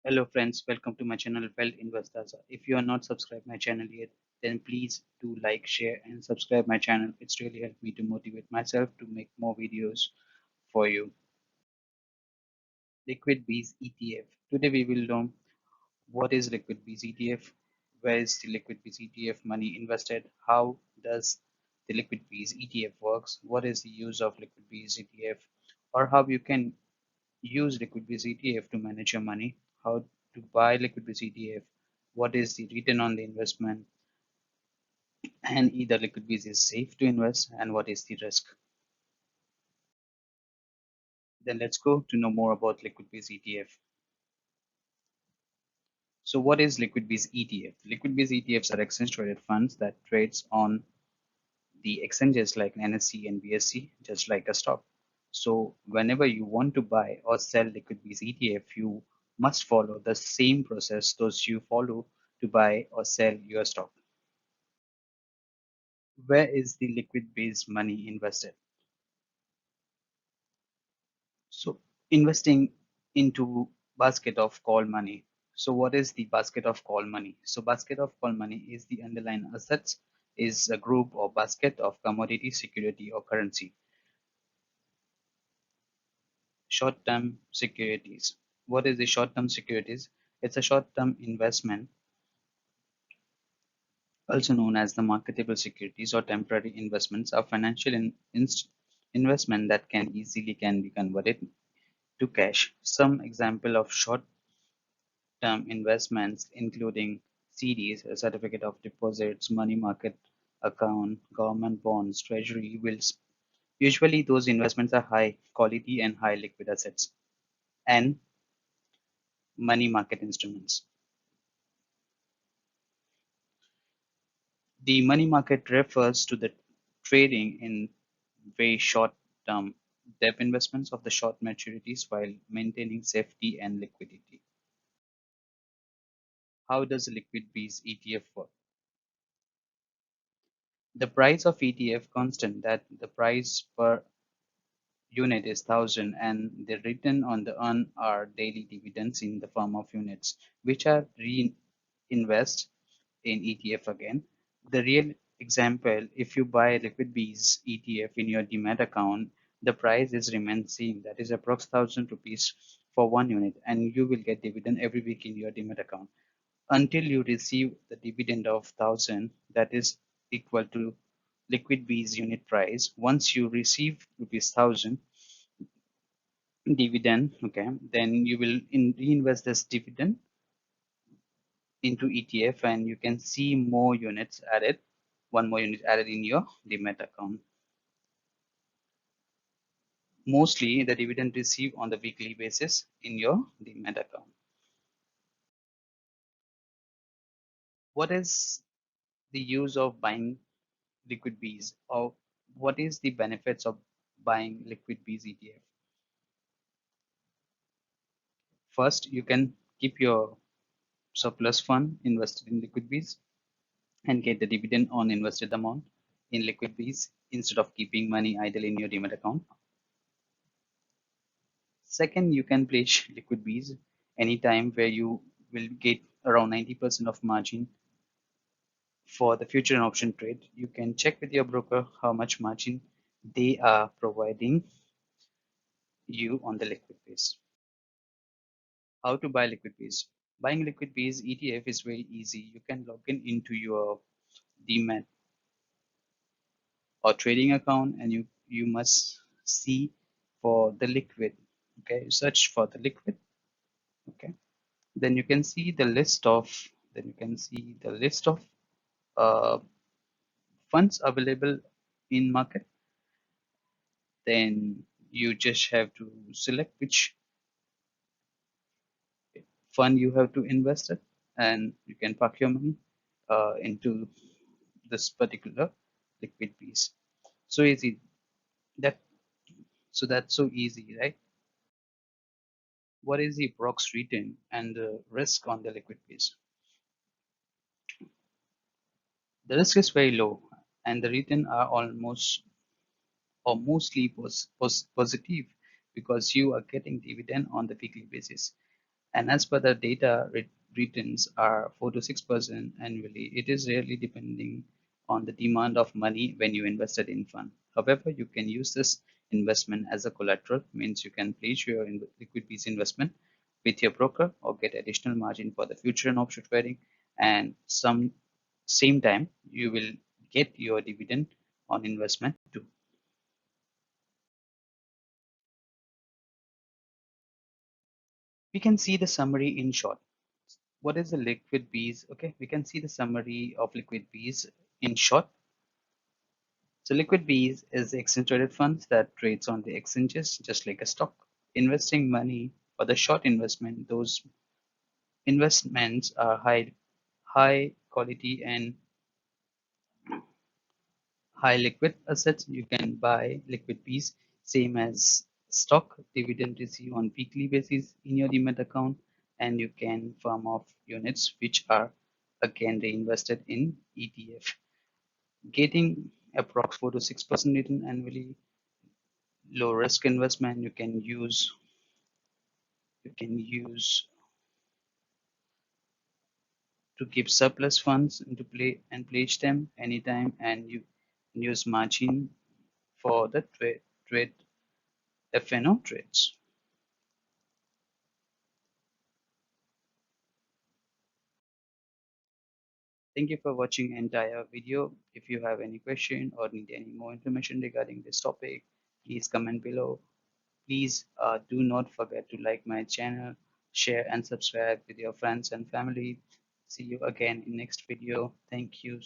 Hello friends, welcome to my channel Wealthinvestaza. If you are not subscribed my channel yet, then please do like, share and subscribe my channel. It's really helped me to motivate myself to make more videos for you. Liquid Bees ETF. Today we will know what is Liquid Bees ETF, where is the Liquid Bees ETF money invested, how does the Liquid Bees ETF works, what is the use of Liquid Bees ETF, or how you can use LiquidBees ETF to manage your money, how to buy LiquidBees ETF, what is the return on the investment, and either LiquidBees is safe to invest, and what is the risk. Then let's go to know more about LiquidBees ETF. So what is LiquidBees ETF? LiquidBees ETFs are exchange traded funds that trades on the exchanges like NSE and BSE, just like a stock. So whenever you want to buy or sell LiquidBees ETF, you must follow the same process those you follow to buy or sell your stock. Where is the LiquidBees money invested? So investing into basket of call money. So what is the basket of call money? So basket of call money is the underlying assets, is a group or basket of commodity, security or currency. Short-term securities. What is the short-term securities? It's a short-term investment, also known as the marketable securities or temporary investments, are financial investment that can be converted to cash. Some example of short-term investments including CDs, a certificate of deposits, money market account, government bonds, treasury bills. Usually those investments are high quality and high liquid assets, and money market instruments. The money market refers to the trading in very short-term debt investments of the short maturities while maintaining safety and liquidity. How does Liquid Bees ETF work? The price of ETF constant, that the price per unit is 1,000, and the return on the earn are daily dividends in the form of units, which are reinvest in ETF again. The real example, if you buy Liquid Bees ETF in your demat account, the price is remain same, that is approx 1,000 rupees for one unit, and you will get dividend every week in your demat account until you receive the dividend of 1,000, that is equal to Liquid Bees unit price. Once you receive rupees 1,000 dividend, okay, then you will reinvest this dividend into ETF, and you can see more units added, one more unit added in your demat account. Mostly the dividend received on the weekly basis in your demat account. What is the use of buying Liquid Bees, or what is the benefits of buying Liquid Bees ETF? First, you can keep your surplus fund invested in Liquid Bees and get the dividend on invested amount in Liquid Bees instead of keeping money idle in your demat account. Second, you can place Liquid Bees anytime where you will get around 90% of margin for the future and option trade. You can check with your broker how much margin they are providing you on the Liquid Bees. How to buy Liquid Bees? Buying Liquid Bees ETF is very easy. You can log in into your demat or trading account, and you must see for the liquid. Okay, search for the liquid. Okay, then you can see the list of uh, funds available in market. Then you just have to select which fund you have to invest it, and you can park your money into this particular liquid piece. So easy that that's so easy, right? What is the prox return and the risk on the liquid piece? The risk is very low, and the return are almost or mostly positive, because you are getting dividend on the weekly basis, And as per the data, returns are 4 to 6% annually. It is really depending on the demand of money when you invested in fund. However, you can use this investment as a collateral, means you can place your liquid piece investment with your broker or get additional margin for the future and option trading. And some same time, you will get your dividend on investment too. We can see the summary in short. What is the liquid bees? Okay, we can see the summary of liquid bees in short. So liquid bees is exchange traded funds that trades on the exchanges just like a stock. Investing money for the short investment, those investments are high quality and high liquid assets. You can buy liquid bees same as stock, dividend receive on weekly basis in your demat account, and you can farm off units which are again reinvested in ETF, getting approx 4 to 6% return annually. Low risk investment. You can use to keep surplus funds into play and pledge them anytime, and you use margin for the trade FNO trades. Thank you for watching entire video. If you have any question or need any more information regarding this topic, please comment below. Please do not forget to like my channel, share and subscribe with your friends and family. See you again in next video. Thank you.